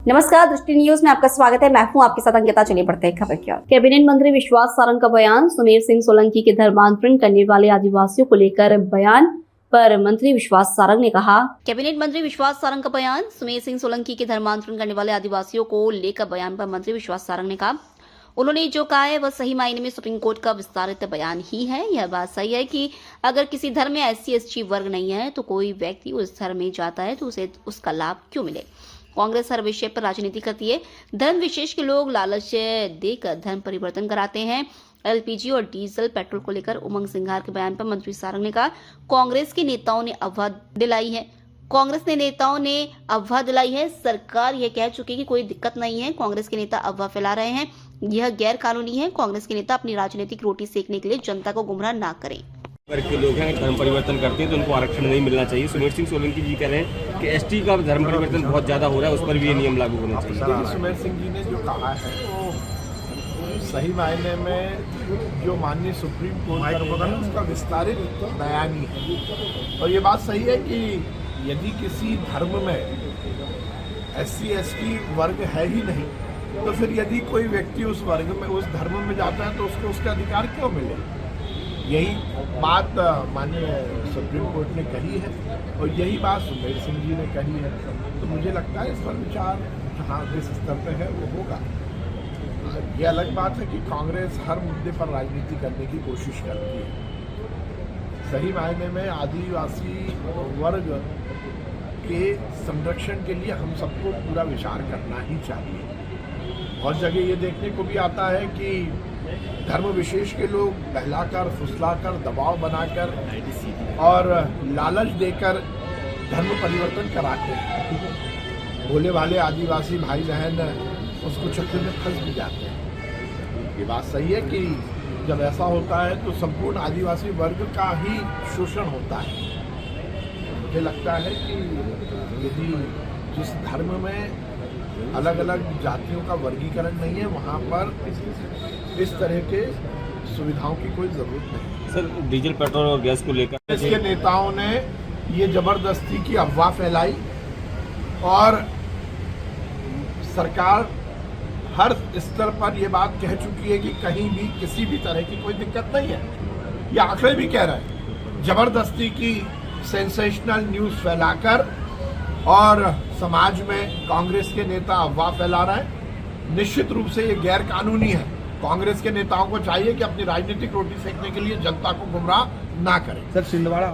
नमस्कार, दृष्टि न्यूज में आपका स्वागत है। मैं हूं आपके साथ अंकिता। चलिए बढ़ते हैं खबर की ओर। कैबिनेट मंत्री विश्वास सारंग का बयान। सुमेर सिंह सोलंकी के धर्मांतरण करने वाले आदिवासियों को लेकर बयान पर मंत्री विश्वास सारंग ने कहा। कैबिनेट मंत्री विश्वास सारंग का बयान। सुमेर सिंह सोलंकी के धर्मांतरण करने वाले आदिवासियों को लेकर बयान पर मंत्री विश्वास सारंग ने कहा, उन्होंने जो कहा है वह सही मायने में सुप्रीम कोर्ट का विस्तारित बयान ही है। यह बात सही है कि अगर किसी धर्म में SC/ST वर्ग नहीं है तो कोई व्यक्ति उस धर्म में जाता है तो उसे उसका लाभ क्यों मिले। कांग्रेस हर विषय पर राजनीति करती है। धर्म विशेष के लोग लालच देकर धर्म परिवर्तन कराते हैं। LPG और डीजल पेट्रोल को लेकर उमंग सिंघार के बयान पर मंत्री सारंग ने कहा, कांग्रेस के नेताओं ने अफवाह दिलाई है। सरकार यह कह चुकी है कि कोई दिक्कत नहीं है। कांग्रेस के नेता अफवाह फैला रहे हैं, यह गैर कानूनी है। कांग्रेस के नेता अपनी राजनीतिक रोटी सेकने के लिए जनता को गुमराह ना करें। वर्ग के लोग हैं, धर्म परिवर्तन करते हैं तो उनको आरक्षण नहीं मिलना चाहिए। सुमेर सिंह सोलंकी जी कह रहे हैं कि ST का धर्म परिवर्तन बहुत ज्यादा हो रहा है, उस पर भी ये नियम लागू होना चाहिए। सुमेर सिंह जी ने जो कहा है वो सही मायने में जो माननीय सुप्रीम कोर्ट का है उसका विस्तारित बयान ही है। और ये बात सही है कि यदि किसी धर्म में SC/ST वर्ग है ही नहीं तो फिर यदि कोई व्यक्ति उस वर्ग में उस धर्म में जाता है तो उसको उसके अधिकार क्यों मिले। यही बात माननीय सुप्रीम कोर्ट ने कही है और यही बात सुमेर सिंह जी ने कही है। तो मुझे लगता है इस पर विचार जहाँ जिस स्तर पर है वो होगा। ये अलग बात है कि कांग्रेस हर मुद्दे पर राजनीति करने की कोशिश करती है। सही मायने में आदिवासी वर्ग के संरक्षण के लिए हम सबको पूरा विचार करना ही चाहिए। बहुत जगह ये देखने को भी आता है कि धर्म विशेष के लोग बहलाकर, फुसलाकर, दबाव बनाकर और लालच देकर धर्म परिवर्तन कराते हैं। भोले भाले आदिवासी भाई बहन उसको चक्कर में फंस भी जाते हैं। ये बात सही है कि जब ऐसा होता है तो संपूर्ण आदिवासी वर्ग का ही शोषण होता है। मुझे लगता है कि यदि जिस धर्म में अलग अलग जातियों का वर्गीकरण नहीं है वहाँ पर इस तरह के सुविधाओं की कोई जरूरत नहीं। सर, डीजल पेट्रोल और गैस को लेकर इसके नेताओं ने ये जबरदस्ती की अफवाह फैलाई और सरकार हर स्तर पर ये बात कह चुकी है कि कहीं भी किसी भी तरह की कोई दिक्कत नहीं है। ये आंकड़े भी कह रहे हैं। जबरदस्ती की सेंसेशनल न्यूज़ फैलाकर और समाज में कांग्रेस के नेता अफवाह फैला रहे हैं। निश्चित रूप से ये गैर कानूनी है। कांग्रेस के नेताओं को चाहिए कि अपनी राजनीतिक रोटी सेकने के लिए जनता को गुमराह ना करें। सर, छिंदवाड़ा